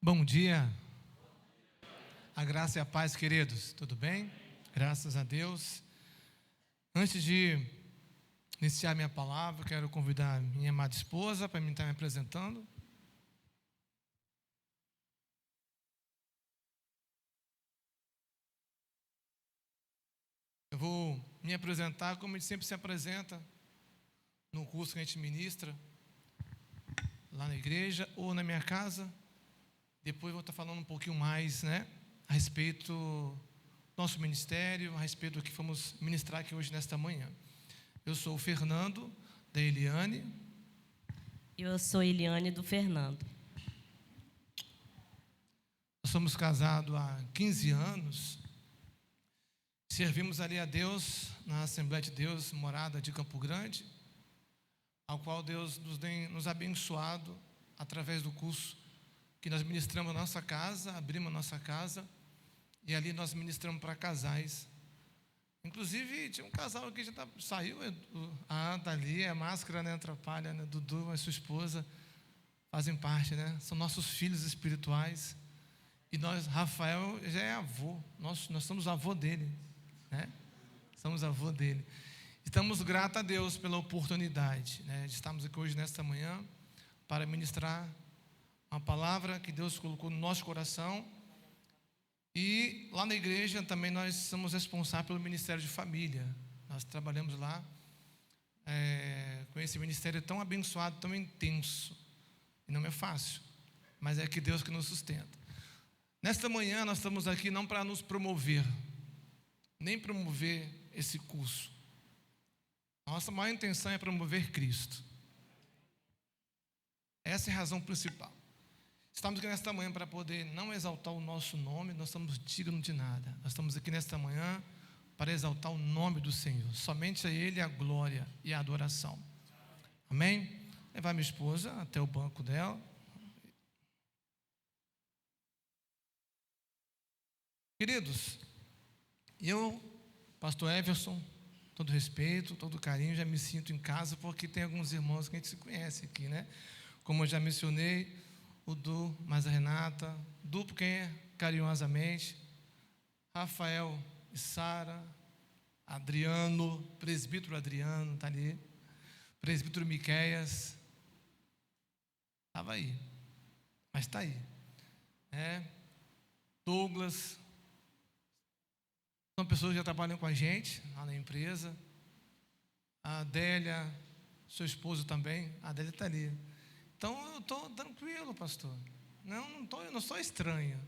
Bom dia, a graça e a paz, queridos, tudo bem? Graças a Deus. Antes de iniciar minha palavra, quero convidar minha amada esposa para mim estar me apresentando. Eu vou me apresentar como a gente sempre se apresenta no curso que a gente ministra lá na igreja ou na minha casa. Depois vou estar falando um pouquinho mais, a respeito do nosso ministério, a respeito do que vamos ministrar aqui hoje nesta manhã. Eu sou o Fernando, da Eliane. Eu sou Eliane do Fernando. Nós somos casados há 15 anos. Servimos ali a Deus na Assembleia de Deus, morada de Campo Grande, ao qual Deus nos tem abençoado através do curso que nós ministramos na nossa casa, abrimos a nossa casa, e ali nós ministramos para casais. Inclusive, tinha um casal que já saiu, tá ali, a máscara atrapalha, Dudu e sua esposa fazem parte, são nossos filhos espirituais, e nós, Rafael já é avô, nós somos avô dele, somos avô dele. Estamos gratos a Deus pela oportunidade, de estarmos aqui hoje, nesta manhã, para ministrar uma palavra que Deus colocou no nosso coração. E lá na igreja também nós somos responsáveis pelo Ministério de Família. Nós trabalhamos lá com esse ministério tão abençoado, tão intenso. E não é fácil, mas é que Deus que nos sustenta. Nesta manhã nós estamos aqui não para nos promover, nem promover esse curso. Nossa maior intenção é promover Cristo. Essa é a razão principal. Estamos aqui nesta manhã para poder não exaltar o nosso nome, nós estamos dignos de nada. Nós estamos aqui nesta manhã para exaltar o nome do Senhor. Somente a Ele a glória e a adoração. Amém? Levar minha esposa até o banco dela. Queridos, eu, pastor Everson, todo respeito, todo carinho, já me sinto em casa, porque tem alguns irmãos que a gente se conhece aqui, Como eu já mencionei, o Du, mas a Renata, Du, porque carinhosamente, Rafael e Sara, Adriano, presbítero Adriano, está ali, presbítero Miqueias, estava aí, mas está aí, Douglas, são pessoas que já trabalham com a gente, lá na empresa, a Adélia, seu esposo também, a Adélia está ali. Então eu estou tranquilo, pastor. Eu não sou estranho,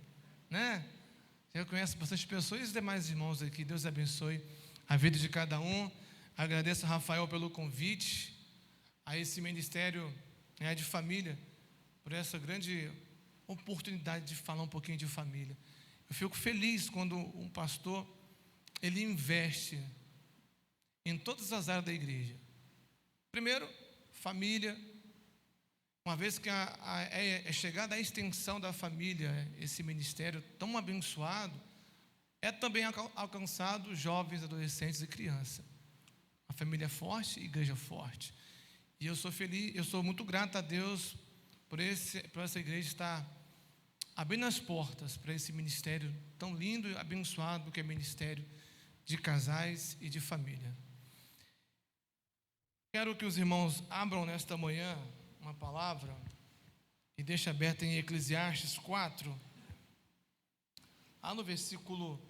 Já conheço bastante pessoas e os demais irmãos aqui. Deus abençoe a vida de cada um. Agradeço a Rafael pelo convite a esse ministério de família, por essa grande oportunidade de falar um pouquinho de família. Eu fico feliz quando um pastor ele investe em todas as áreas da igreja. Primeiro, família. Uma vez que é chegada a extensão da família, esse ministério tão abençoado, é também alcançado jovens, adolescentes e crianças. A família forte, igreja forte. E eu sou feliz, eu sou muito grato a Deus por essa igreja estar abrindo as portas para esse ministério tão lindo e abençoado que é o ministério de casais e de família. Quero que os irmãos abram nesta manhã uma palavra e deixa aberta em Eclesiastes 4, lá no versículo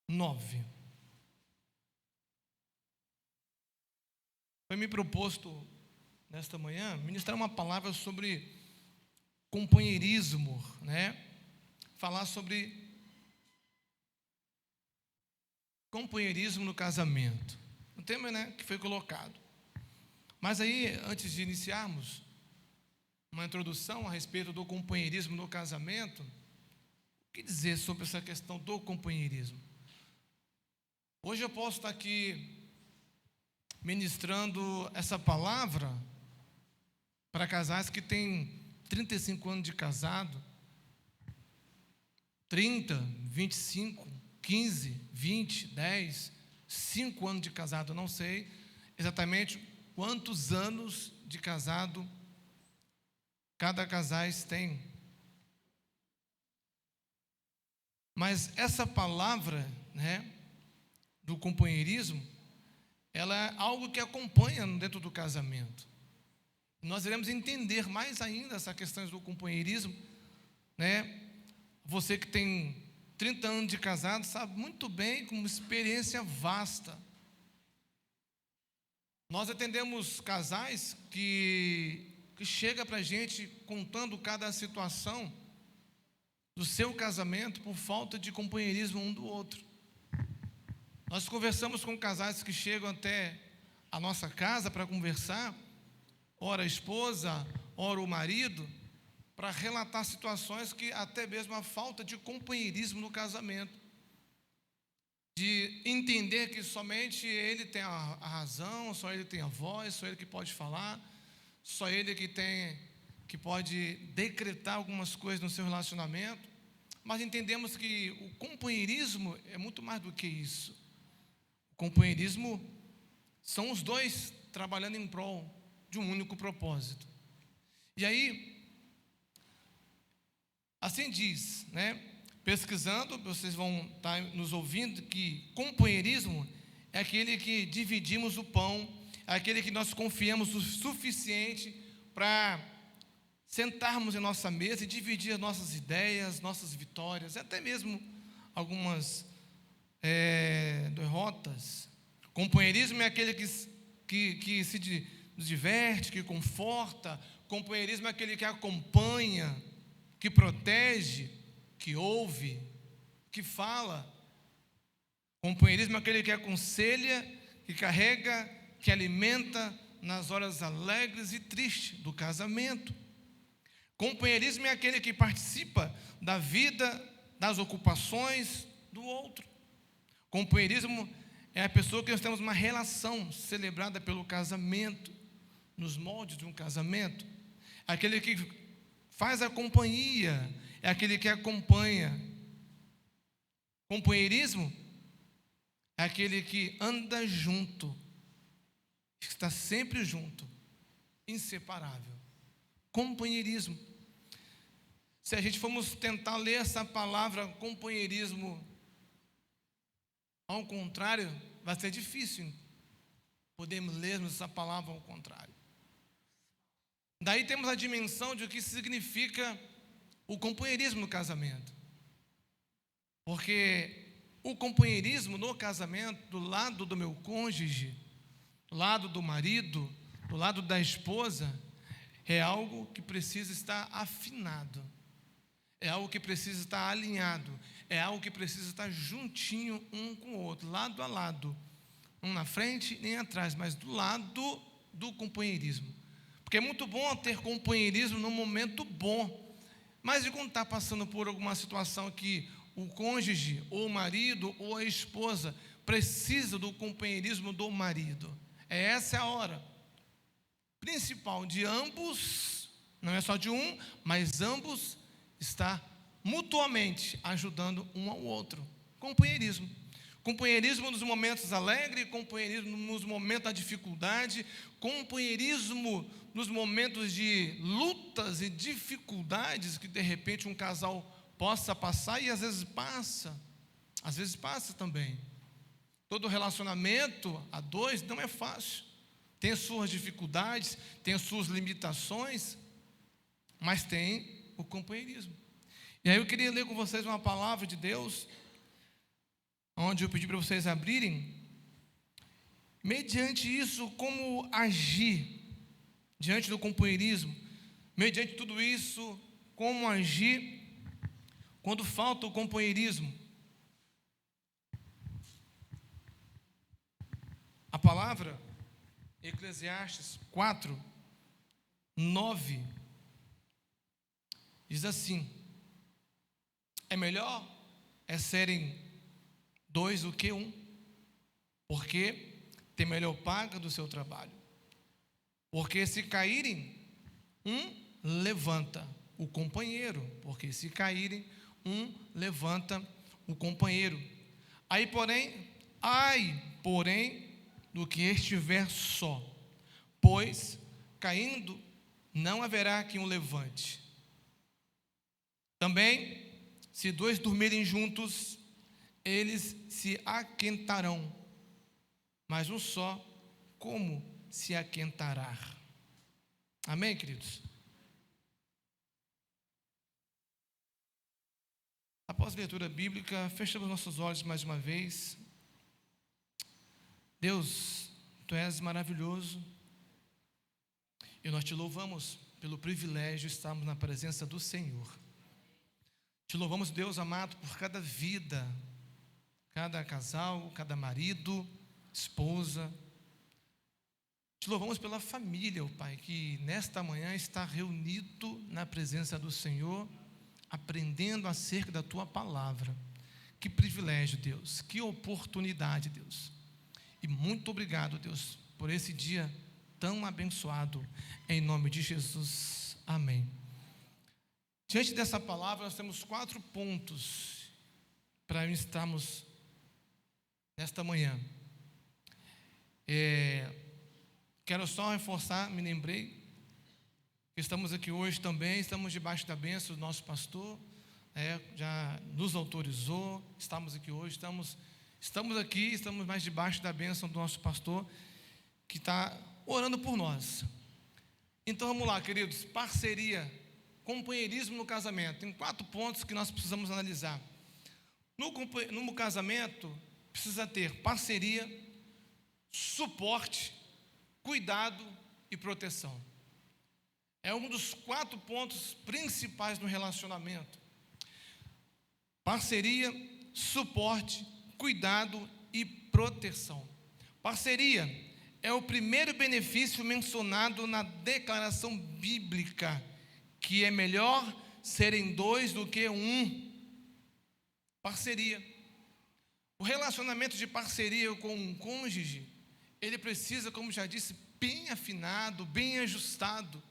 9. Foi me proposto nesta manhã ministrar uma palavra sobre companheirismo, Falar sobre companheirismo no casamento. Um tema, que foi colocado. Mas aí, antes de iniciarmos uma introdução a respeito do companheirismo no casamento, o que dizer sobre essa questão do companheirismo? Hoje eu posso estar aqui ministrando essa palavra para casais que têm 35 anos de casado, 30, 25, 15, 20, 10, 5 anos de casado, eu não sei exatamente quantos anos de casado cada casais tem. Mas essa palavra, do companheirismo, ela é algo que acompanha dentro do casamento. Nós iremos entender mais ainda essa questão do companheirismo, Você que tem 30 anos de casado sabe muito bem, com uma experiência vasta. Nós atendemos casais que chega para a gente contando cada situação do seu casamento por falta de companheirismo um do outro. Nós conversamos com casais que chegam até a nossa casa para conversar, ora a esposa, ora o marido, para relatar situações que até mesmo a falta de companheirismo no casamento, de entender que somente ele tem a razão, só ele tem a voz, só ele que pode falar, só ele que pode decretar algumas coisas no seu relacionamento. Mas entendemos que o companheirismo é muito mais do que isso. O companheirismo são os dois trabalhando em prol de um único propósito. E aí, assim diz, pesquisando, vocês vão estar nos ouvindo, que companheirismo é aquele que dividimos o pão, é aquele que nós confiamos o suficiente para sentarmos em nossa mesa e dividir as nossas ideias, nossas vitórias, até mesmo algumas derrotas. Companheirismo é aquele que se diverte, que conforta. Companheirismo é aquele que acompanha, que protege, que ouve, que fala. Companheirismo é aquele que aconselha, que carrega, que alimenta nas horas alegres e tristes do casamento. Companheirismo é aquele que participa da vida, das ocupações do outro. Companheirismo é a pessoa que nós temos uma relação celebrada pelo casamento, nos moldes de um casamento. Aquele que faz a companhia, é aquele que acompanha. Companheirismo é aquele que anda junto, está sempre junto, inseparável. Companheirismo. Se a gente formos tentar ler essa palavra companheirismo ao contrário, vai ser difícil podermos ler essa palavra ao contrário. Daí temos a dimensão de o que significa o companheirismo no casamento. Porque o companheirismo no casamento, do lado do meu cônjuge, do lado do marido, do lado da esposa, é algo que precisa estar afinado, é algo que precisa estar alinhado, é algo que precisa estar juntinho um com o outro, lado a lado, um na frente nem atrás, mas do lado do companheirismo. Porque é muito bom ter companheirismo num momento bom, mas e quando está passando por alguma situação que o cônjuge, ou o marido, ou a esposa precisa do companheirismo do marido? Essa é a hora principal de ambos, não é só de um, mas ambos está mutuamente ajudando um ao outro. Companheirismo. Companheirismo nos momentos alegres, companheirismo nos momentos da dificuldade, companheirismo nos momentos de lutas e dificuldades que de repente um casal possa passar, e às vezes passa também. Todo relacionamento a dois não é fácil, tem suas dificuldades, tem suas limitações, mas tem o companheirismo. E aí eu queria ler com vocês uma palavra de Deus, onde eu pedi para vocês abrirem. Mediante isso, como agir diante do companheirismo? Mediante tudo isso, como agir quando falta o companheirismo? A palavra Eclesiastes 4:9 diz assim: é melhor serem dois do que um, porque tem melhor paga do seu trabalho. Porque se caírem, um levanta o companheiro. Porque se caírem, um levanta o companheiro. Ai, porém, do que estiver só, pois caindo, não haverá quem o levante. Também, se dois dormirem juntos, eles se aquentarão, mas um só, como se aquentará? Amém, queridos? Após a leitura bíblica, fechamos nossos olhos mais uma vez. Deus, Tu és maravilhoso, e nós Te louvamos pelo privilégio de estarmos na presença do Senhor. Te louvamos, Deus amado, por cada vida, cada casal, cada marido, esposa. Te louvamos pela família, ó Pai, que nesta manhã está reunido na presença do Senhor, aprendendo acerca da Tua palavra. Que privilégio, Deus, que oportunidade, Deus. E muito obrigado, Deus, por esse dia tão abençoado, em nome de Jesus. Amém. Diante dessa palavra, nós temos 4 pontos para estarmos nesta manhã. Quero só reforçar, me lembrei, que estamos aqui hoje também, estamos debaixo da bênção do nosso pastor, já nos autorizou, estamos aqui hoje, estamos mais debaixo da bênção do nosso pastor, que está orando por nós. Então vamos lá, queridos, parceria, companheirismo no casamento. Tem 4 pontos que nós precisamos analisar. No casamento, precisa ter parceria, suporte, cuidado e proteção. É um dos 4 pontos principais no relacionamento. Parceria, suporte, cuidado e proteção. Parceria é o primeiro benefício mencionado na declaração bíblica, que é melhor serem 2 do que 1. Parceria. O relacionamento de parceria com um cônjuge, ele precisa, como já disse, bem afinado, bem ajustado.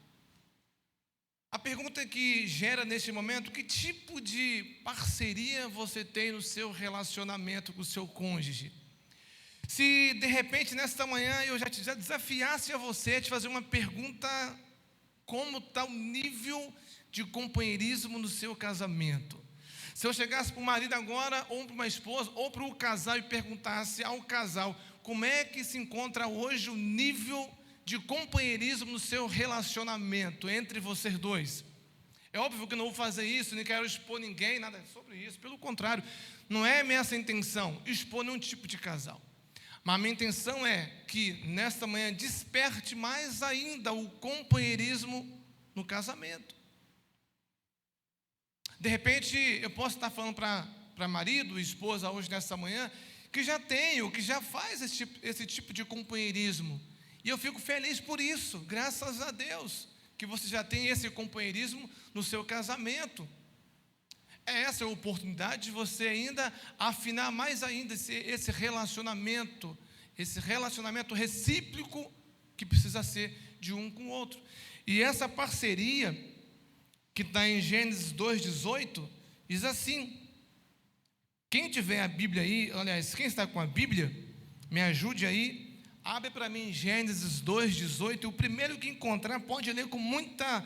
A pergunta que gera neste momento: que tipo de parceria você tem no seu relacionamento com o seu cônjuge? Se de repente nesta manhã eu já desafiasse a você a te fazer uma pergunta: como está o nível de companheirismo no seu casamento? Se eu chegasse para o marido agora, ou para uma esposa, ou para o casal, e perguntasse ao casal: como é que se encontra hoje o nível de companheirismo no seu relacionamento entre vocês dois? É óbvio que eu não vou fazer isso, nem quero expor ninguém, nada sobre isso. Pelo contrário, não é minha essa intenção, expor nenhum tipo de casal. Mas a minha intenção é que nesta manhã desperte mais ainda o companheirismo no casamento. De repente, eu posso estar falando para marido e esposa hoje nesta manhã, que já tem, ou que já faz esse tipo de companheirismo. E eu fico feliz por isso, graças a Deus, que você já tem esse companheirismo no seu casamento. Essa é a oportunidade de você ainda afinar mais ainda esse relacionamento recíproco que precisa ser de um com o outro. E essa parceria, que está em Gênesis 2,18, diz assim: quem tiver a Bíblia aí, aliás, quem está com a Bíblia, me ajude aí, abre para mim Gênesis 2,18, e o primeiro que encontrar pode ler com muita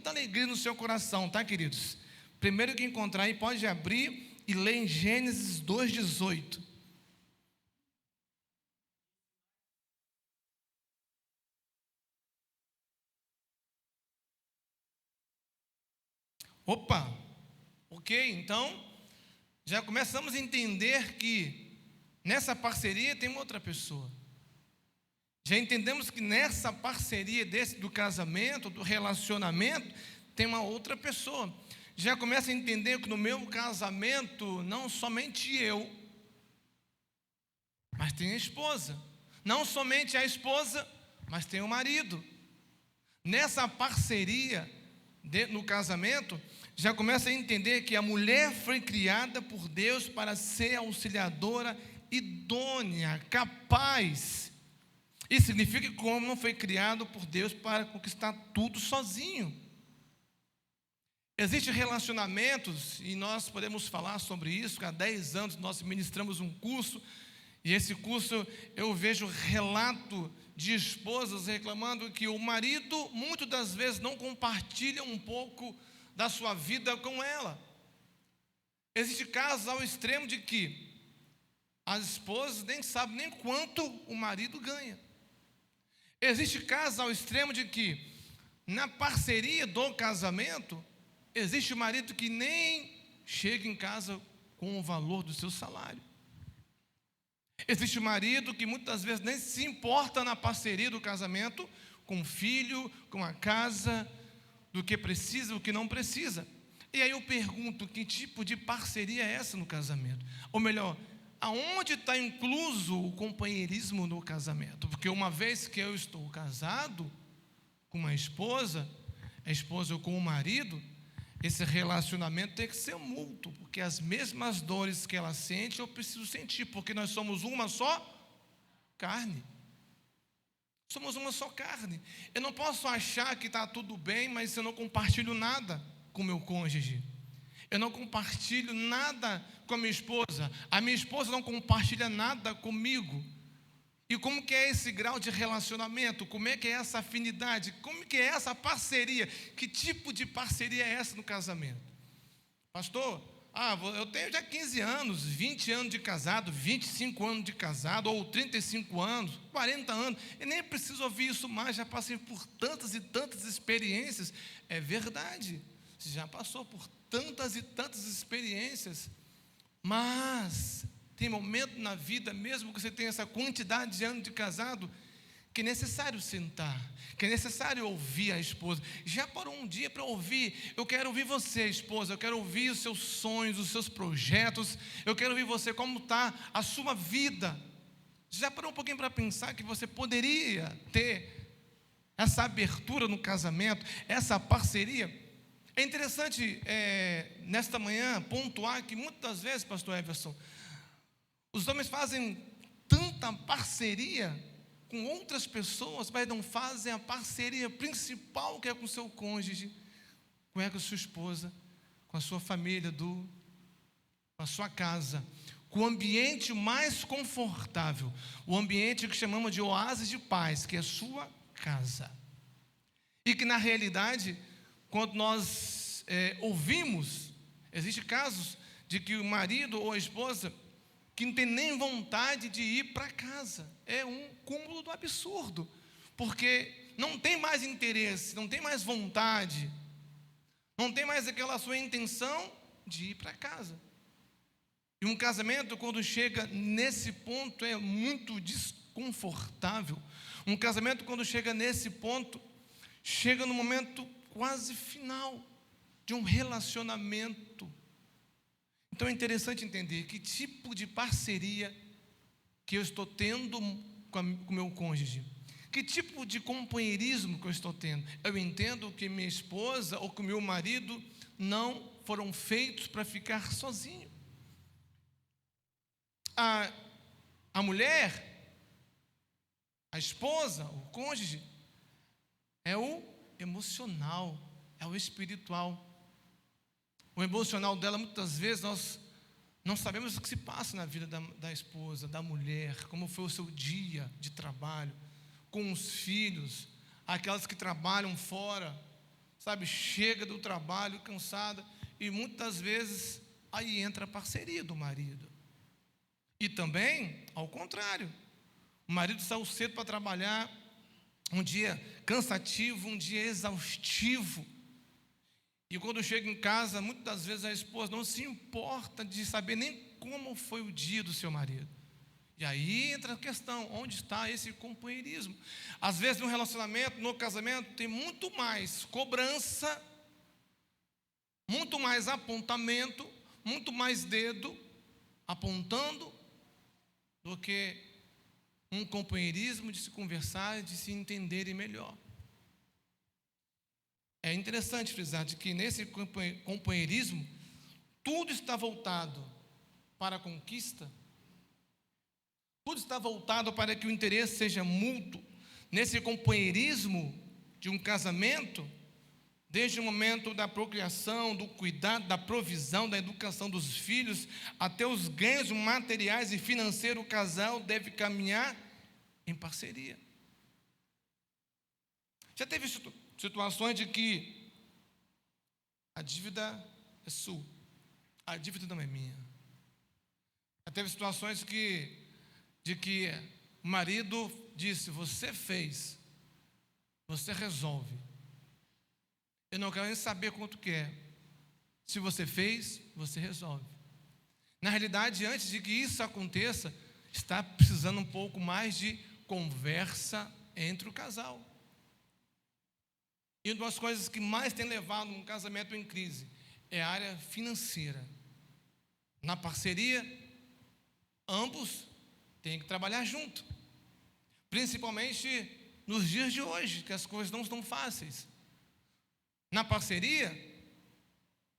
alegria no seu coração, tá, queridos? Primeiro que encontrar aí pode abrir e ler em Gênesis 2,18. Opa, ok, então já começamos a entender que nessa parceria tem uma outra pessoa. Já entendemos que nessa parceria do casamento, do relacionamento, tem uma outra pessoa. Já começa a entender que no meu casamento, não somente eu, mas tem a esposa. Não somente a esposa, mas tem o marido. Nessa parceria no casamento, já começa a entender que a mulher foi criada por Deus para ser auxiliadora, idônea, capaz. Isso significa que o homem não foi criado por Deus para conquistar tudo sozinho. Existem relacionamentos, e nós podemos falar sobre isso, que há 10 anos nós ministramos um curso, E esse curso eu vejo relato de esposas reclamando que o marido, muitas das vezes, não compartilha um pouco da sua vida com ela. Existe casos ao extremo de que as esposas nem sabem nem quanto o marido ganha. Existe casos ao extremo de que, na parceria do casamento, existe marido que nem chega em casa com o valor do seu salário. Existe marido que muitas vezes nem se importa na parceria do casamento com o filho, com a casa, do que precisa, o que não precisa. E aí eu pergunto, que tipo de parceria é essa no casamento? Ou melhor, aonde está incluso o companheirismo no casamento? Porque uma vez que eu estou casado com uma esposa, a esposa com o marido, esse relacionamento tem que ser mútuo, porque as mesmas dores que ela sente, eu preciso sentir, porque nós somos uma só carne. Somos uma só carne. Eu não posso achar que está tudo bem, mas eu não compartilho nada com meu cônjuge. Eu não compartilho nada com a minha esposa. A minha esposa não compartilha nada comigo. E como que é esse grau de relacionamento? Como é que é essa afinidade? Como que é essa parceria? Que tipo de parceria é essa no casamento? Pastor, eu tenho já 15 anos, 20 anos de casado, 25 anos de casado, ou 35 anos, 40 anos. Eu nem preciso ouvir isso mais, já passei por tantas e tantas experiências. É verdade, você já passou por tantas e tantas experiências, mas tem momento na vida, mesmo que você tenha essa quantidade de anos de casado, que é necessário sentar, que é necessário ouvir a esposa. Já parou um dia para ouvir? Eu quero ouvir você, esposa, eu quero ouvir os seus sonhos, os seus projetos, eu quero ouvir você, como está a sua vida. Já parou um pouquinho para pensar que você poderia ter essa abertura no casamento, essa parceria? É interessante, nesta manhã, pontuar que muitas vezes, pastor Everson, os homens fazem tanta parceria com outras pessoas, mas não fazem a parceria principal, que é com o seu cônjuge, com a sua esposa, com a sua família, com a sua casa, com o ambiente mais confortável, o ambiente que chamamos de oásis de paz, que é a sua casa. E que na realidade, quando nós ouvimos, existem casos de que o marido ou a esposa que não tem nem vontade de ir para casa. É um cúmulo do absurdo, porque não tem mais interesse, não tem mais vontade, não tem mais aquela sua intenção de ir para casa. E um casamento, quando chega nesse ponto, é muito desconfortável. Um casamento, quando chega nesse ponto, chega no momento quase final de um relacionamento. Então é interessante entender que tipo de parceria que eu estou tendo com o meu cônjuge. Que tipo de companheirismo que eu estou tendo. Eu entendo que minha esposa ou que o meu marido não foram feitos para ficar sozinho. A mulher, a esposa, o cônjuge, é o emocional, é o espiritual. O emocional dela, muitas vezes, nós não sabemos o que se passa na vida da esposa, da mulher, como foi o seu dia de trabalho, com os filhos, aquelas que trabalham fora, sabe, chega do trabalho cansada, e muitas vezes aí entra a parceria do marido. E também, ao contrário, o marido saiu cedo para trabalhar, um dia cansativo, um dia exaustivo, e quando chega em casa, muitas das vezes a esposa não se importa de saber nem como foi o dia do seu marido. E aí entra a questão, onde está esse companheirismo? Às vezes no relacionamento, no casamento, tem muito mais cobrança, muito mais apontamento, muito mais dedo apontando, do que um companheirismo de se conversar, de se entenderem melhor. É interessante frisar de que nesse companheirismo, tudo está voltado para a conquista, tudo está voltado para que o interesse seja mútuo. Nesse companheirismo de um casamento, desde o momento da procriação, do cuidado, da provisão, da educação dos filhos, até os ganhos materiais e financeiros, o casal deve caminhar em parceria. Já teve situações de que a dívida é sua, a dívida não é minha. Já teve situações de que o marido disse: você fez, você resolve. Eu não quero nem saber quanto que é. Se você fez, você resolve. Na realidade, antes de que isso aconteça, está precisando um pouco mais de conversa entre o casal. E uma das coisas que mais tem levado um casamento em crise é a área financeira. Na parceria, ambos têm que trabalhar junto. Principalmente nos dias de hoje, que as coisas não estão fáceis. Na parceria,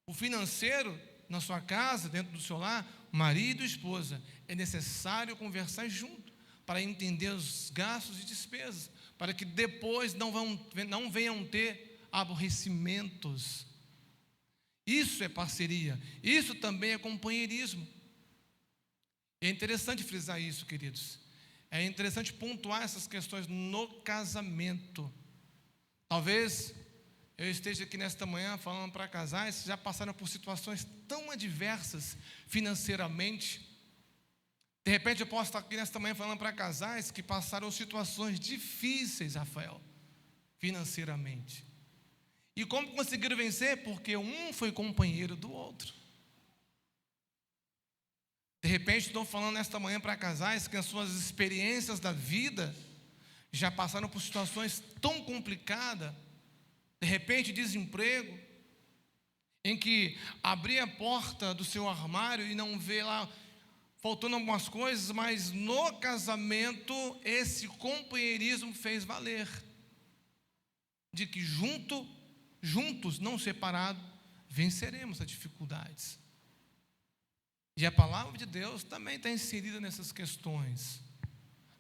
o financeiro, na sua casa, dentro do seu lar, marido e esposa, é necessário conversar junto para entender os gastos e despesas, para que depois não venham ter aborrecimentos. Isso é parceria, isso também é companheirismo. É interessante frisar isso, queridos. É interessante pontuar essas questões no casamento. Talvez eu esteja aqui nesta manhã falando para casais que já passaram por situações tão adversas financeiramente. De repente eu posso estar aqui nesta manhã falando para casais que passaram situações difíceis, Rafael, financeiramente. E como conseguiram vencer? Porque um foi companheiro do outro. De repente estou falando nesta manhã para casais que as suas experiências da vida já passaram por situações tão complicadas. De repente, desemprego, em que abrir a porta do seu armário e não ver lá faltando algumas coisas, mas no casamento esse companheirismo fez valer, de que juntos, não separados, venceremos as dificuldades. E a palavra de Deus também está inserida nessas questões.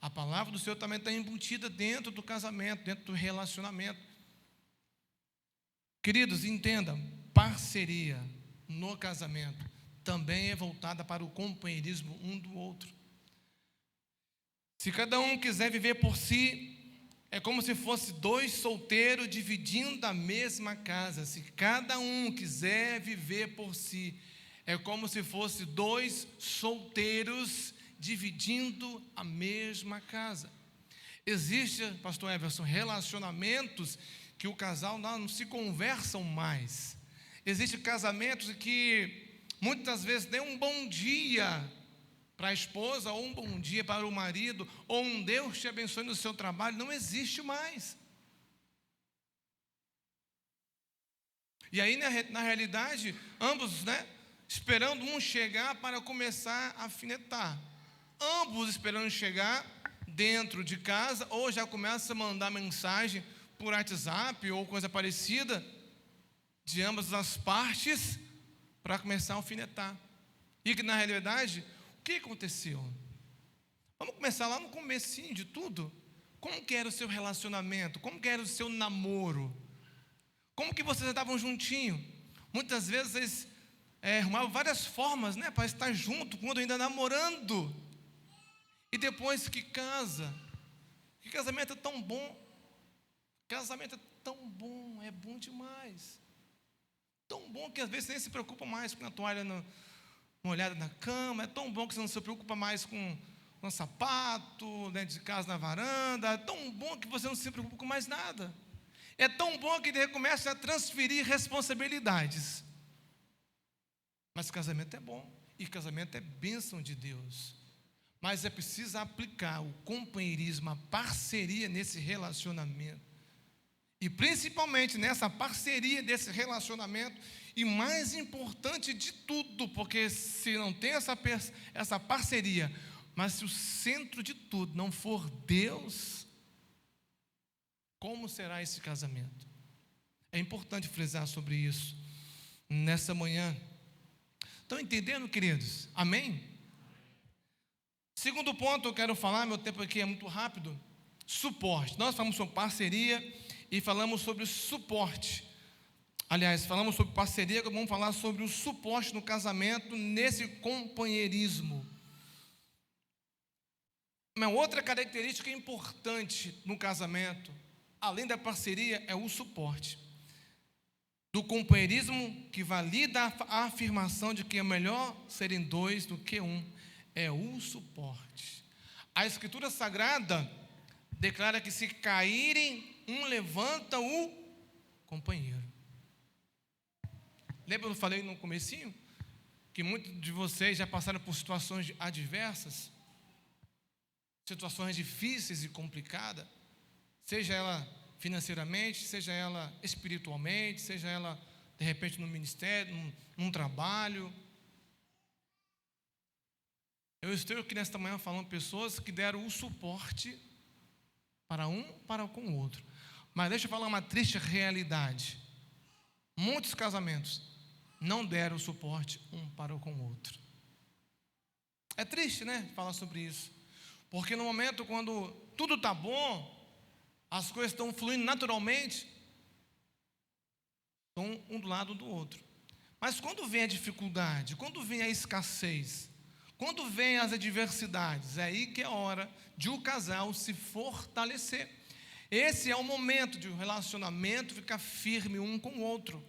A palavra do Senhor também está embutida dentro do casamento, dentro do relacionamento. Queridos, entendam, parceria no casamento também é voltada para o companheirismo um do outro. Se cada um quiser viver por si, é como se fosse dois solteiros dividindo a mesma casa. Se cada um quiser viver por si, é como se fosse dois solteiros dividindo a mesma casa. Existem, pastor Everson, relacionamentos que o casal não se conversam mais. Existem casamentos que muitas vezes nem um bom dia para a esposa, ou um bom dia para o marido, ou um Deus te abençoe no seu trabalho, não existe mais. E aí na realidade, ambos, esperando um chegar para começar a alfinetar. Ambos esperando chegar dentro de casa, ou já começa a mandar mensagem por WhatsApp ou coisa parecida, de ambas as partes, para começar a alfinetar. E que na realidade, o que aconteceu? Vamos começar lá no comecinho de tudo. Como que era o seu relacionamento? Como que era o seu namoro? Como que vocês estavam juntinhos? Muitas vezes vocês arrumavam várias formas, para estar junto, quando ainda namorando. E depois que casa, que casamento é tão bom. Casamento é tão bom, é bom demais. Tão bom que às vezes você nem se preocupa mais com a toalha molhada na cama. É tão bom que você não se preocupa mais com um sapato dentro de casa na varanda. É tão bom que você não se preocupa com mais nada. É tão bom que ele começa a transferir responsabilidades. Mas casamento é bom, e casamento é bênção de Deus. Mas é preciso aplicar o companheirismo, a parceria nesse relacionamento. E principalmente nessa parceria desse relacionamento, e mais importante de tudo, porque se não tem essa parceria, mas se o centro de tudo não for Deus, como será esse casamento? É importante frisar sobre isso nessa manhã. Estão entendendo, queridos? Amém? Segundo ponto eu quero falar, meu tempo aqui é muito rápido, suporte. Nós falamos sobre parceria e falamos sobre suporte. Aliás, falamos sobre parceria, agora vamos falar sobre o suporte no casamento, nesse companheirismo. Uma outra característica importante no casamento, além da parceria, é o suporte. Do companheirismo que valida a afirmação de que é melhor serem dois do que um, é o suporte. A Escritura Sagrada declara que se caírem, um levanta o companheiro. Lembra que eu falei no comecinho? Que muitos de vocês já passaram por situações adversas, situações difíceis e complicadas, seja ela financeiramente, seja ela espiritualmente, seja ela, de repente, no ministério, num trabalho. Eu estou aqui nesta manhã falando pessoas que deram o suporte para com o outro. Mas deixa eu falar uma triste realidade. Muitos casamentos não deram suporte um para com o outro. É triste, né, falar sobre isso. Porque no momento quando tudo está bom, as coisas estão fluindo naturalmente, estão um do lado do outro. Mas quando vem a dificuldade, quando vem a escassez, quando vem as adversidades, é aí que é hora de o casal se fortalecer. Esse é o momento de o relacionamento ficar firme um com o outro.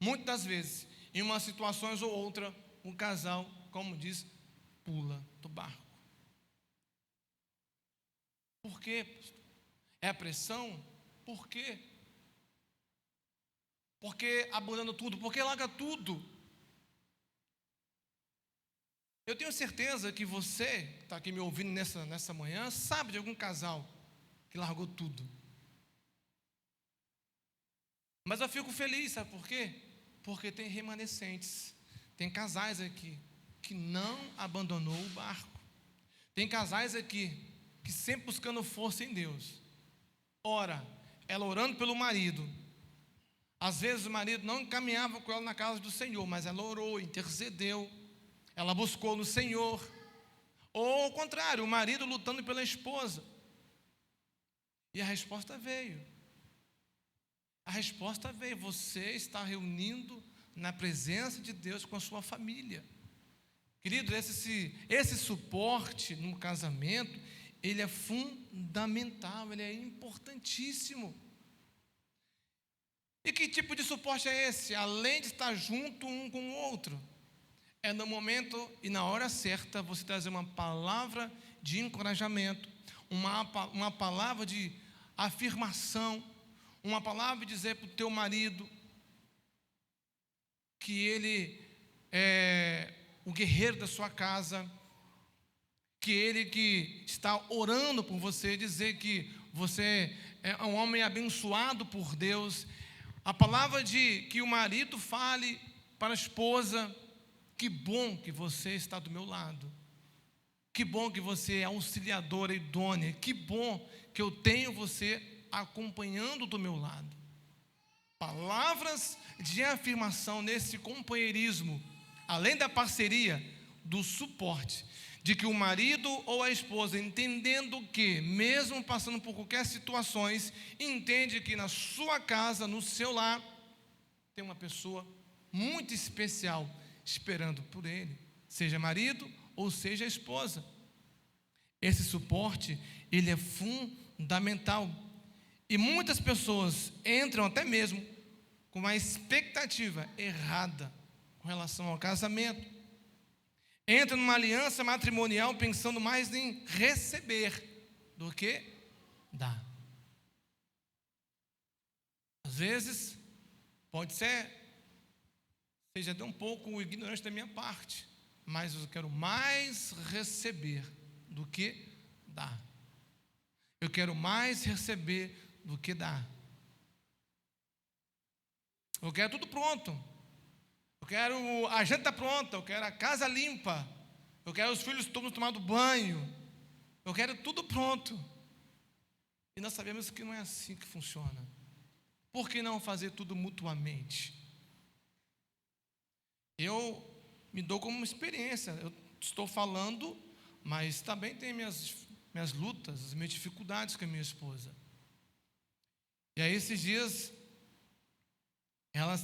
Muitas das vezes, em umas situações ou outra, o casal, como diz, pula do barco. Por quê? É a pressão? Por quê? Porque abandona tudo? Porque larga tudo? Eu tenho certeza que você, que está aqui me ouvindo nessa manhã, sabe de algum casal que largou tudo. Mas eu fico feliz, sabe por quê? Porque tem remanescentes, tem casais aqui que não abandonou o barco. Tem casais aqui que sempre buscando força em Deus. Ora, ela orando pelo marido. Às vezes o marido não encaminhava com ela na casa do Senhor, mas ela orou, intercedeu, ela buscou no Senhor. Ou ao contrário, o marido lutando pela esposa. E a resposta veio. A resposta veio. Você está reunindo na presença de Deus com a sua família. Querido, esse suporte no casamento, ele é fundamental, ele é importantíssimo. E que tipo de suporte é esse? Além de estar junto um com o outro, é no momento e na hora certa você trazer uma palavra de encorajamento, uma palavra de afirmação, uma palavra de dizer para o teu marido que ele é o guerreiro da sua casa, que ele que está orando por você, dizer que você é um homem abençoado por Deus. A palavra de que o marido fale para a esposa: que bom que você está do meu lado, que bom que você é auxiliadora idônea, que bom que eu tenho você acompanhando do meu lado. Palavras de afirmação nesse companheirismo, além da parceria, do suporte, de que o marido ou a esposa, entendendo que, mesmo passando por qualquer situações, entende que na sua casa, no seu lar, tem uma pessoa muito especial esperando por ele, seja marido ou seja esposa. Esse suporte, ele é fundamental. E muitas pessoas entram até mesmo com uma expectativa errada com relação ao casamento. Entram numa aliança matrimonial pensando mais em receber do que dar. Às vezes, pode ser, seja até um pouco ignorante da minha parte, mas eu quero mais receber do que dar. Eu quero mais receber do que dar. Eu quero tudo pronto. Eu quero a janta pronta, eu quero a casa limpa, eu quero os filhos todos tomando banho, eu quero tudo pronto. E nós sabemos que não é assim que funciona. Por que não fazer tudo mutuamente? Eu me dou como experiência, eu estou falando, mas também tem minhas lutas, as minhas dificuldades com a minha esposa. E aí esses dias, Ela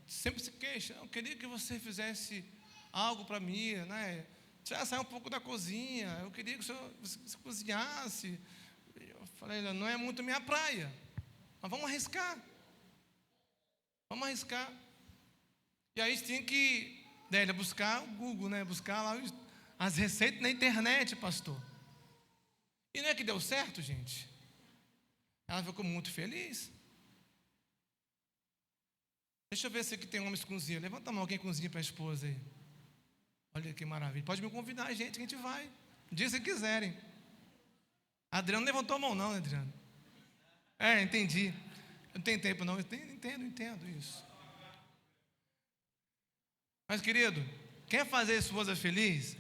sempre se queixa: eu queria que você fizesse algo para mim, né? Já sair um pouco da cozinha, eu queria que você cozinhasse. Eu falei: não é muito minha praia, mas vamos arriscar. Vamos arriscar. E aí a gente tinha que, Délia, buscar o Google, né? Buscar lá as receitas na internet, pastor. E não é que deu certo, gente? Ela ficou muito feliz. Deixa eu ver se aqui tem homens que cozinham. Levanta a mão, quem cozinha para a esposa aí. Olha que maravilha. Pode me convidar, gente, que a gente vai. Diz se quiserem. Adriano levantou a mão, não, né, Adriano? Entendi. Eu não tenho tempo, não. Eu entendo isso. Mas, querido, quer fazer a esposa feliz?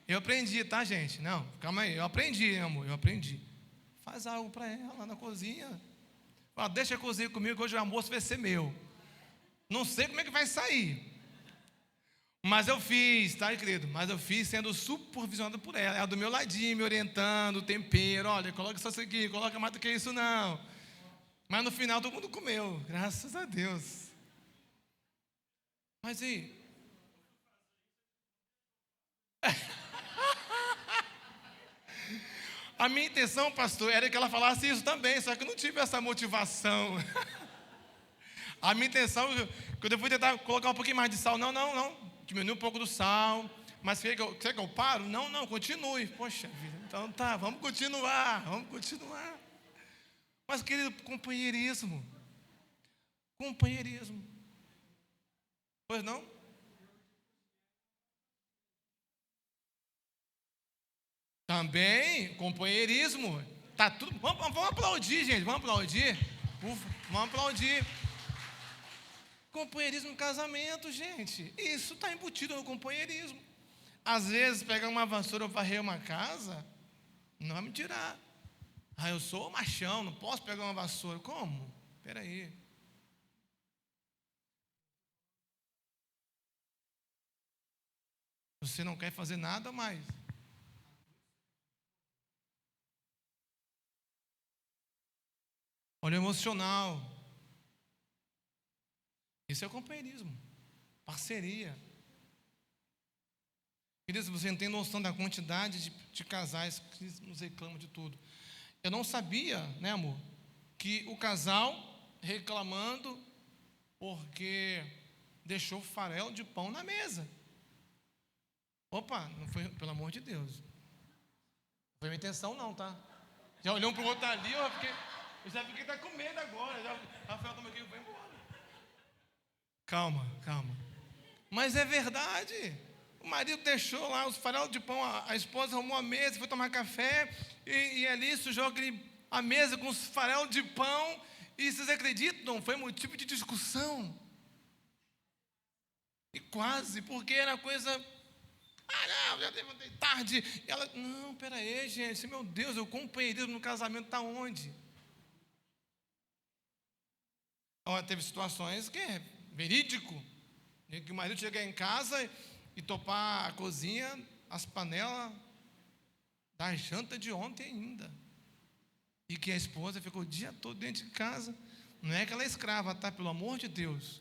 Eu aprendi, tá, gente? Não, calma aí. Eu aprendi, amor. Eu aprendi. Faz algo para ela lá na cozinha. Fala: deixa eu cozinhar comigo, que hoje o almoço vai ser meu. Não sei como é que vai sair. Mas eu fiz, tá, querido? Mas eu fiz sendo supervisionado por ela. Ela do meu ladinho, me orientando, o tempero. Olha, coloca só isso aqui, coloca mais do que isso, não. Mas no final todo mundo comeu, graças a Deus. Mas e? A minha intenção, pastor, era que ela falasse isso também, só que eu não tive essa motivação. A minha intenção, quando eu fui tentar colocar um pouquinho mais de sal, não. Diminui um pouco do sal. Mas quer que eu paro? Não, continue. Poxa vida, então tá, vamos continuar. Mas, querido, companheirismo. Pois não? Também, companheirismo. Tá tudo. Vamos aplaudir, gente. Vamos aplaudir. Ufa, vamos aplaudir. Companheirismo no casamento, gente. Isso está embutido no companheirismo. Às vezes, pegar uma vassoura para varrer uma casa, não vai me tirar. Eu sou machão, não posso pegar uma vassoura. Como? Espera aí. Você não quer fazer nada mais. Olha o emocional. Isso é o companheirismo. Parceria. Queridos, você não tem noção da quantidade de casais que nos reclamam de tudo. Eu não sabia, né, amor, que o casal reclamando porque deixou farelo de pão na mesa. Opa, não foi, pelo amor de Deus. Não foi minha intenção, não, tá? Já olhou um para o outro ali, eu já fiquei até com medo agora. Rafael, toma aqui, vai embora. Calma. Mas é verdade. O marido deixou lá os farelos de pão, a esposa arrumou a mesa, foi tomar café, e ali sujou a mesa com os farelos de pão, e vocês acreditam? Foi motivo de discussão. E quase, porque era coisa... não, já levantei tarde. E ela, não, peraí, gente, meu Deus, o companheirismo no casamento está onde? Teve situações que é verídico, que o marido chegar em casa e topar a cozinha, as panelas da janta de ontem ainda. E que a esposa ficou o dia todo dentro de casa. Não é que ela é escrava, tá? Pelo amor de Deus.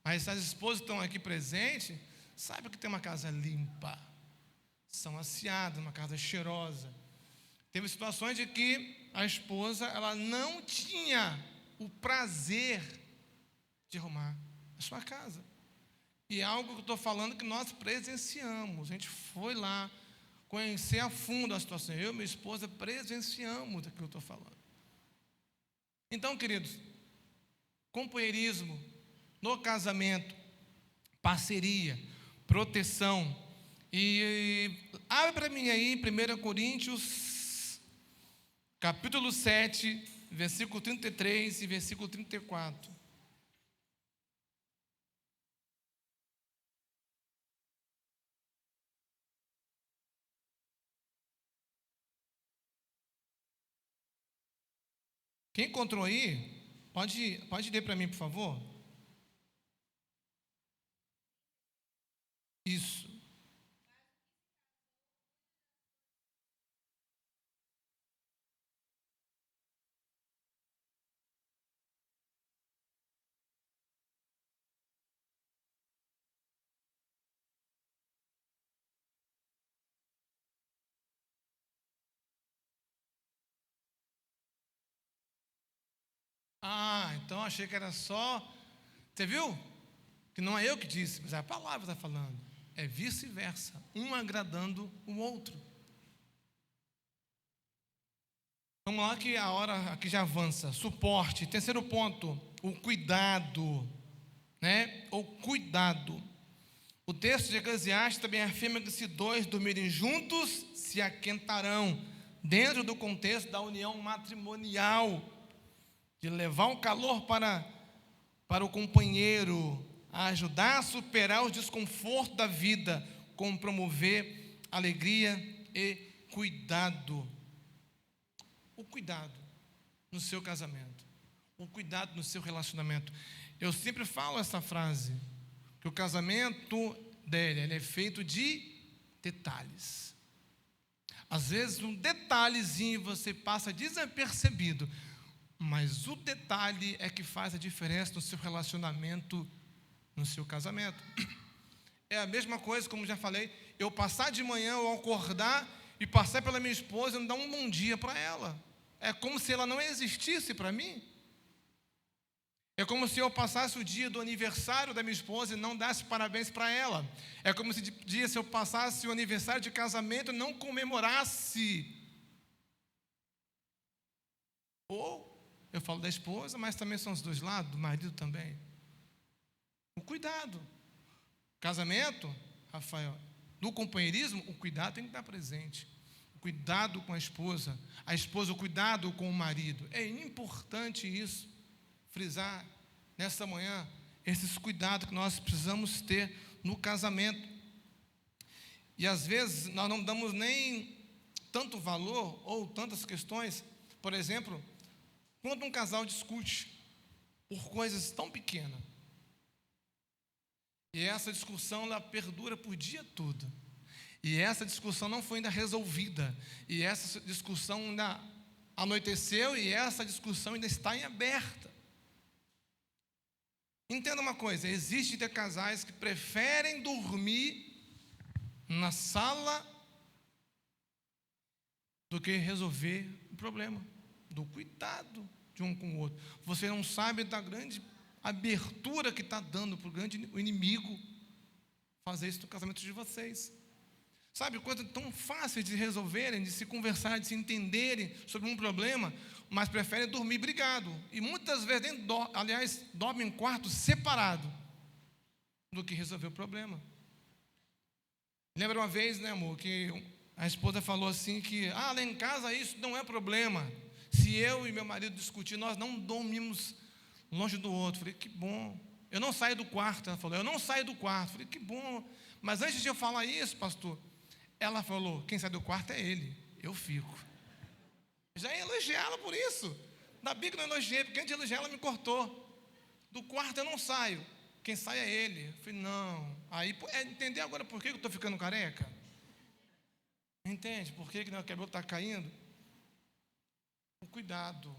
Mas se as esposas estão aqui presentes, sabe que tem uma casa limpa. São asseadas, uma casa cheirosa. Teve situações de que a esposa, ela não tinha o prazer de arrumar a sua casa. E é algo que eu estou falando que nós presenciamos. A gente foi lá conhecer a fundo a situação. Eu e minha esposa presenciamos o que eu estou falando. Então, queridos, companheirismo no casamento, parceria, proteção. E abre para mim aí 1 Coríntios, capítulo 7, versículo 33 e versículo 34. Quem encontrou aí, pode ler para mim, por favor? Isso. então achei que era só... Você viu? Que não é eu que disse, mas é a palavra que está falando. É vice-versa, um agradando o outro. Vamos lá que a hora aqui já avança. Suporte. Terceiro ponto, o cuidado, né? O cuidado. O texto de Eclesiastes também afirma que se dois dormirem juntos, se aquentarão, dentro do contexto da união matrimonial, de levar o calor para o companheiro, a ajudar a superar os desconfortos da vida, como promover alegria e cuidado. O cuidado no seu casamento, o cuidado no seu relacionamento. Eu sempre falo essa frase, que o casamento dele, ele é feito de detalhes. Às vezes um detalhezinho você passa desapercebido, mas o detalhe é que faz a diferença no seu relacionamento, no seu casamento. É a mesma coisa, como já falei, eu passar de manhã, eu acordar e passar pela minha esposa e não dar um bom dia para ela. É como se ela não existisse para mim. É como se eu passasse o dia do aniversário da minha esposa e não desse parabéns para ela. É como se eu passasse o aniversário de casamento e não comemorasse. Ou, eu falo da esposa, mas também são os dois lados, do marido também. O cuidado. Casamento, Rafael, no companheirismo, o cuidado tem que estar presente. O cuidado com a esposa, o cuidado com o marido. É importante isso, frisar nesta manhã, esses cuidados que nós precisamos ter no casamento. E às vezes nós não damos nem tanto valor ou tantas questões. Por exemplo, quando um casal discute por coisas tão pequenas, e essa discussão ela perdura por dia todo, e essa discussão não foi ainda resolvida, e essa discussão ainda anoiteceu, e essa discussão ainda está em aberta. Entenda uma coisa, existem casais que preferem dormir na sala do que resolver o problema, do cuidado de um com o outro. Você não sabe da grande abertura que está dando para o inimigo fazer isso no casamento de vocês. Sabe, coisa tão fácil de resolverem, de se conversar, de se entenderem sobre um problema, mas preferem dormir brigado. E muitas vezes, dormem em quarto separado do que resolver o problema. Lembra uma vez, né, amor, que a esposa falou assim que, lá em casa isso não é problema. Se eu e meu marido discutir, nós não dormimos longe do outro. Falei, que bom. Eu não saio do quarto. Ela falou, eu não saio do quarto. Falei, que bom. Mas antes de eu falar isso, pastor, ela falou, quem sai do quarto é ele, eu fico. Já ia elogiá-la por isso. Ainda bem que não elogiei, porque antes de elogiar ela me cortou. Do quarto eu não saio, quem sai é ele. Eu falei, não. Aí, entender agora por que eu estou ficando careca? Entende? Por que meu cabelo está caindo? O cuidado.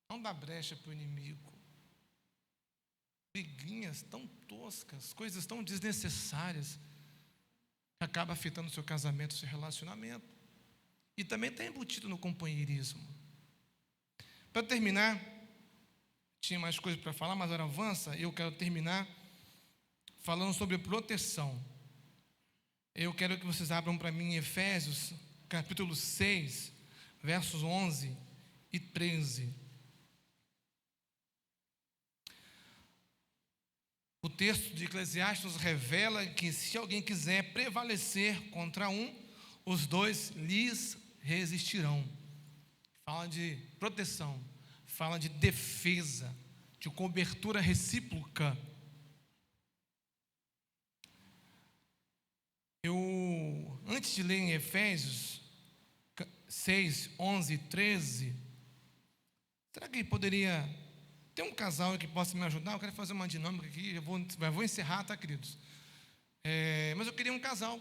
Não dá brecha para o inimigo. Briguinhas tão toscas, coisas tão desnecessárias, que acaba afetando o seu casamento, o seu relacionamento. E também está embutido no companheirismo. Para terminar, tinha mais coisas para falar, mas agora avança. Eu quero terminar falando sobre proteção. Eu quero que vocês abram para mim em Efésios, capítulo 6, versos 11 e 13. O texto de Eclesiastes nos revela que se alguém quiser prevalecer contra um, os dois lhes resistirão. Fala de proteção, fala de defesa, de cobertura recíproca. Antes de ler em Efésios 6, 11 e 13, será que poderia ter um casal que possa me ajudar? Eu quero fazer uma dinâmica aqui, eu vou encerrar, tá, queridos? Mas eu queria um casal.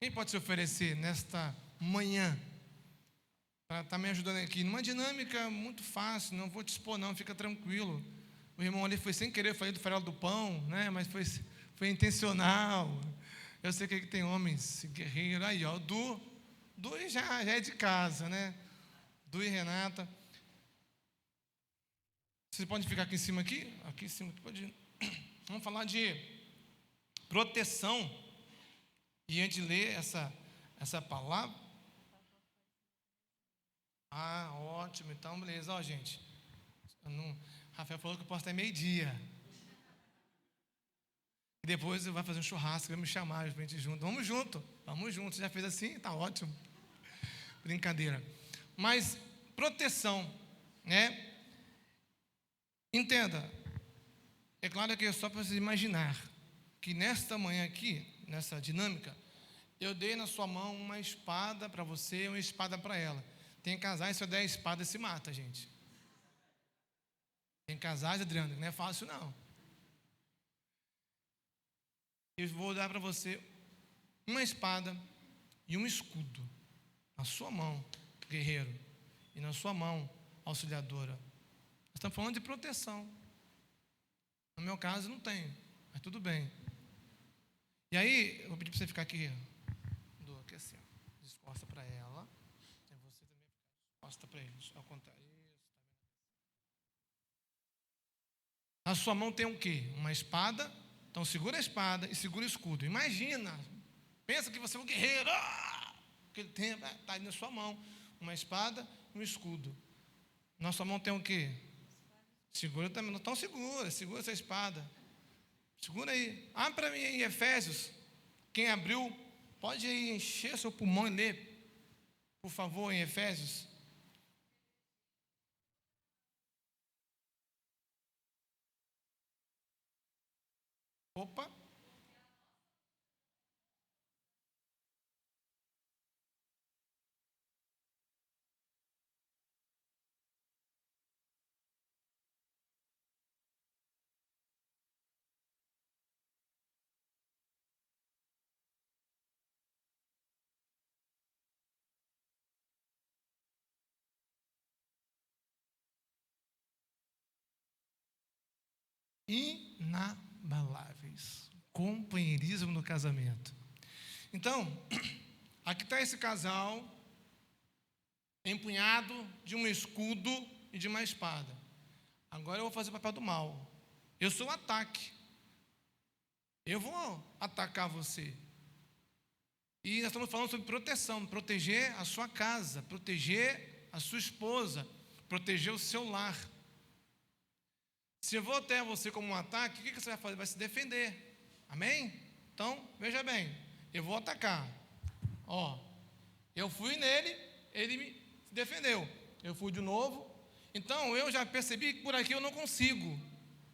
Quem pode se oferecer nesta manhã para estar me ajudando aqui? Numa dinâmica muito fácil, não vou te expor não, fica tranquilo. O irmão ali foi sem querer, eu falei do farelo do pão, né? Mas foi intencional. Eu sei que tem homens guerreiros aí, ó. Du já é de casa, né? Du e Renata. Vocês podem ficar aqui em cima, aqui em cima, pode ir. Vamos falar de proteção. E antes de ler essa palavra. Ótimo, então beleza. Ó, gente, Rafael falou que eu posso até meio-dia. E depois vai fazer um churrasco, vai me chamar, a gente junto. Vamos junto. Já fez assim? Tá ótimo. Brincadeira. Mas proteção, né? Entenda. É claro que é só para você imaginar que nesta manhã aqui, nessa dinâmica, eu dei na sua mão uma espada para você e uma espada para ela. Tem casais, se eu der a espada, se mata, gente. Tem casais, Adriano, que não é fácil, não. Eu vou dar para você uma espada e um escudo. Na sua mão, guerreiro. E na sua mão, auxiliadora. Nós estamos falando de proteção. No meu caso, não tenho. Mas tudo bem. E aí, eu vou pedir para você ficar aqui. Aqui assim, ó. Descosta para ela. E você também descosta para eles. Ao contrário. Na sua mão tem o quê? Uma espada. Então segura a espada e segura o escudo. Imagina. Pensa que você é um guerreiro. Aquele tempo está ali na sua mão. Uma espada e um escudo. Na sua mão tem o quê? Segura também. Então segura essa espada. Segura aí. Abre para mim em Efésios. Quem abriu, pode aí encher seu pulmão e ler, por favor, em Efésios. Opa. Inabaláveis. Companheirismo no casamento. Então, aqui está esse casal empunhado de um escudo e de uma espada. Agora eu vou fazer o papel do mal. Eu sou o ataque. Eu vou atacar você. E nós estamos falando sobre proteção. Proteger a sua casa, proteger a sua esposa, proteger o seu lar. Se eu vou até você como um ataque, o que você vai fazer? Vai se defender. Amém? Então, veja bem. Eu vou atacar. Eu fui nele, ele me defendeu. Eu fui de novo. Então, eu já percebi que por aqui eu não consigo.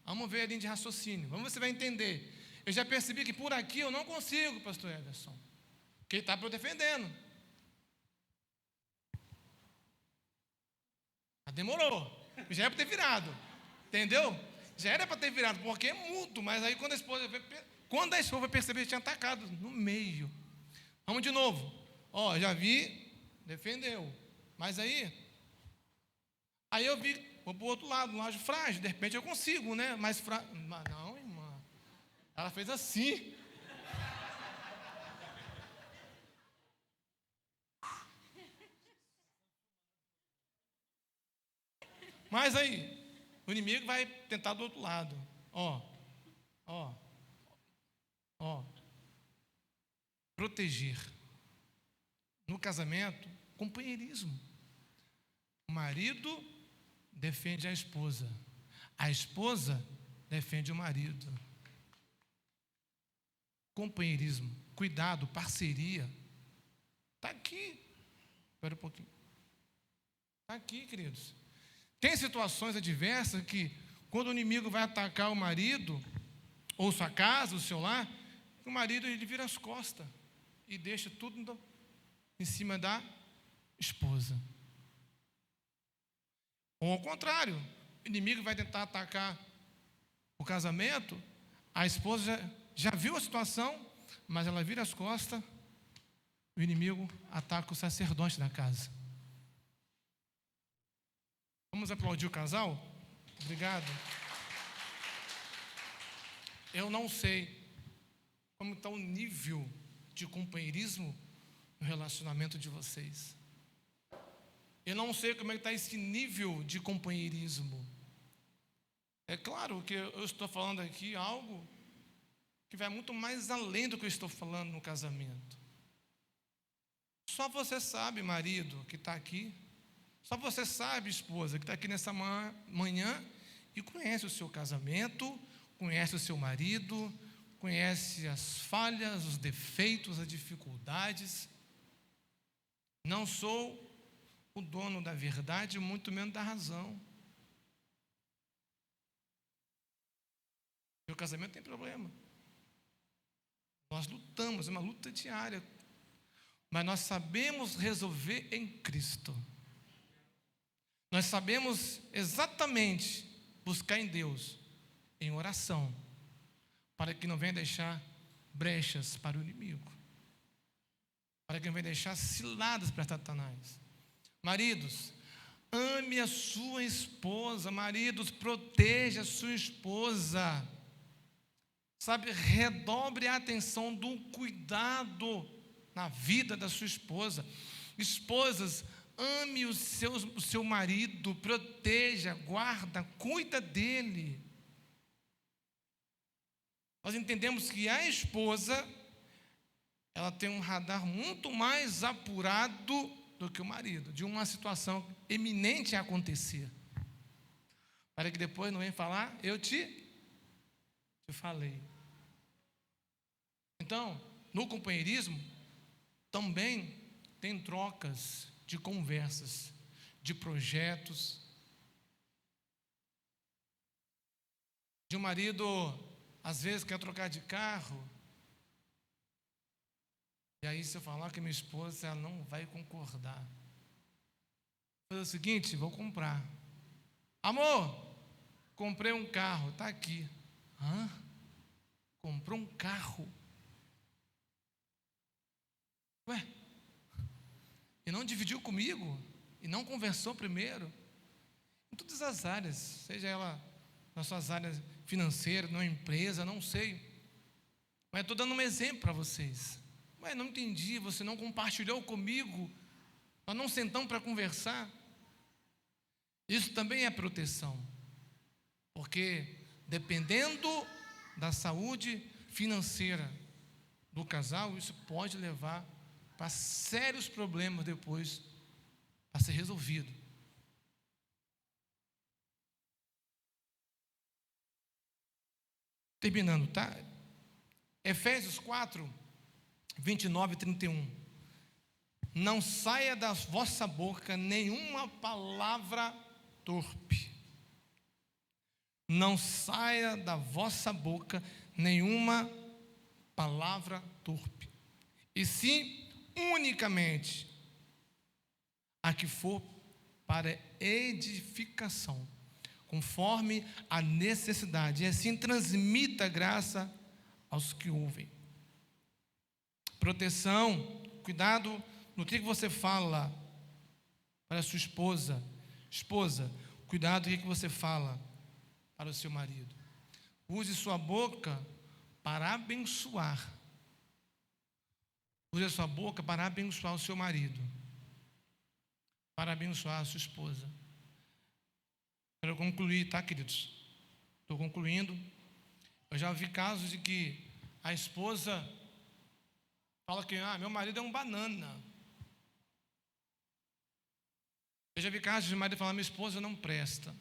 Vamos ver a linha de raciocínio. Vamos ver se você vai entender. Eu já percebi que por aqui eu não consigo, pastor Ederson. Porque ele está me defendendo. Mas demorou. Já era para ter virado. Entendeu? Já era para ter virado, porque é mútuo. Mas aí quando a esposa vai perceber que tinha atacado no meio. Vamos de novo. Já vi, defendeu. Mas aí eu vi, vou para o outro lado, um lado frágil. De repente eu consigo, né? Mas não, irmã. Ela fez assim. Mas aí, o inimigo vai tentar do outro lado. Proteger. No casamento, companheirismo. O marido defende a esposa. A esposa defende o marido. Companheirismo, cuidado, parceria. Está aqui. Espera um pouquinho. Está aqui, queridos. Tem situações adversas que, quando o inimigo vai atacar o marido, ou sua casa, o seu lar, o marido ele vira as costas e deixa tudo em cima da esposa. Ou ao contrário, o inimigo vai tentar atacar o casamento, a esposa já viu a situação, mas ela vira as costas, o inimigo ataca o sacerdote da casa. Vamos aplaudir o casal? Obrigado. Eu não sei como está o nível de companheirismo no relacionamento de vocês. Eu não sei como é que está esse nível de companheirismo. É claro que eu estou falando aqui algo que vai muito mais além do que eu estou falando no casamento. Só você sabe, marido, que está aqui. Só você sabe, esposa, que está aqui nessa manhã e conhece o seu casamento, conhece o seu marido, conhece as falhas, os defeitos, as dificuldades. Não sou o dono da verdade, muito menos da razão. Meu casamento tem problema. Nós lutamos, é uma luta diária. Mas nós sabemos resolver em Cristo. Nós sabemos exatamente buscar em Deus, em oração, para que não venha deixar brechas para o inimigo, para que não venha deixar ciladas para Satanás. Maridos, ame a sua esposa. Maridos, proteja a sua esposa. Sabe, redobre a atenção do cuidado na vida da sua esposa. Esposas, ame o seu marido, proteja, guarda, cuida dele. Nós entendemos que a esposa, ela tem um radar muito mais apurado do que o marido, de uma situação iminente a acontecer, para que depois não venha falar, eu te falei. Então, no companheirismo, também tem trocas de conversas, de projetos. De um marido, às vezes, quer trocar de carro. E aí, se eu falar que minha esposa, ela não vai concordar. Faz o seguinte, vou comprar. Amor, comprei um carro, está aqui. Hã? Comprou um carro? Ué? E não dividiu comigo? E não conversou primeiro? Em todas as áreas, seja ela nas suas áreas financeiras, numa empresa, não sei. Mas estou dando um exemplo para vocês. Ué, não entendi, você não compartilhou comigo, nós não sentamos para conversar. Isso também é proteção, porque dependendo da saúde financeira do casal, isso pode levar para sérios problemas depois para ser resolvido. Terminando, tá? Efésios 4, 29 e 31. Não saia da vossa boca nenhuma palavra torpe. Não saia da vossa boca nenhuma palavra torpe. E sim, unicamente, a que for para edificação, conforme a necessidade, e assim transmita graça aos que ouvem. Proteção, cuidado no que você fala para a sua esposa. Esposa, cuidado no que você fala para o seu marido. Use sua boca para abençoar. Use a sua boca para abençoar o seu marido, para abençoar a sua esposa. Quero concluir, tá, queridos? Estou concluindo. Eu já vi casos de que a esposa fala que meu marido é um banana. Eu já vi casos de marido falar, minha esposa não presta.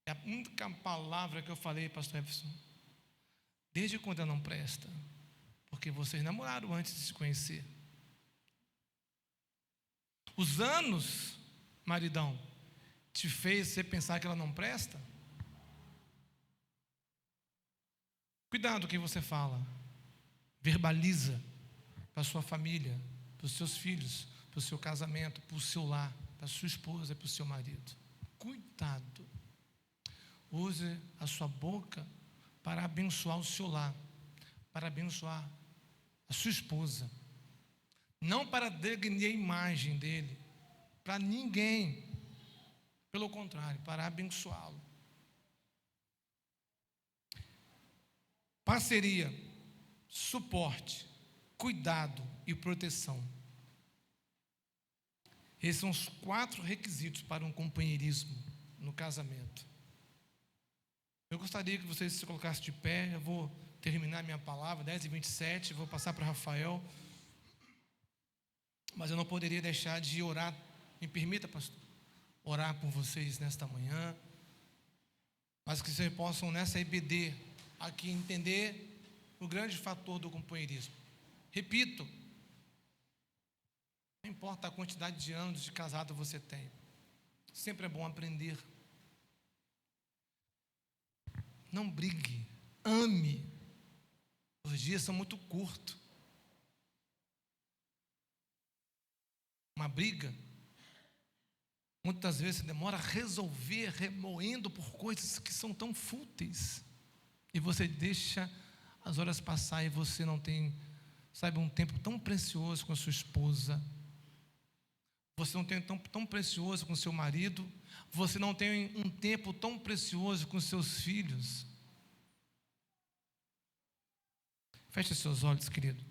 É a única palavra que eu falei, pastor Everson. Desde quando ela não presta? Porque vocês namoraram antes de se conhecer. Os anos, maridão, te fez você pensar que ela não presta? Cuidado com o que você fala. Verbaliza para a sua família, para os seus filhos, para o seu casamento, para o seu lar, para a sua esposa, para o seu marido. Cuidado. Use a sua boca para abençoar o seu lar, para abençoar a sua esposa. Não para denegrir a imagem dele, para ninguém. Pelo contrário, para abençoá-lo. Parceria, suporte, cuidado e proteção. Esses são os 4 requisitos para um companheirismo no casamento. Eu gostaria que vocês se colocassem de pé. Eu vou terminar minha palavra, 10h27, vou passar para Rafael. Mas eu não poderia deixar de orar. Me permita, pastor, orar por vocês nesta manhã. Mas que vocês possam, nessa EBD, aqui entender o grande fator do companheirismo. Repito, não importa a quantidade de anos de casado você tem, sempre é bom aprender. Não brigue, ame. Os dias são muito curtos. Uma briga, muitas vezes demora a resolver, remoendo por coisas que são tão fúteis. E você deixa as horas passar e você não tem, sabe, um tempo tão precioso com a sua esposa. Você não tem um tempo tão precioso com seu marido. Você não tem um tempo tão precioso com seus filhos. Feche seus olhos, querido.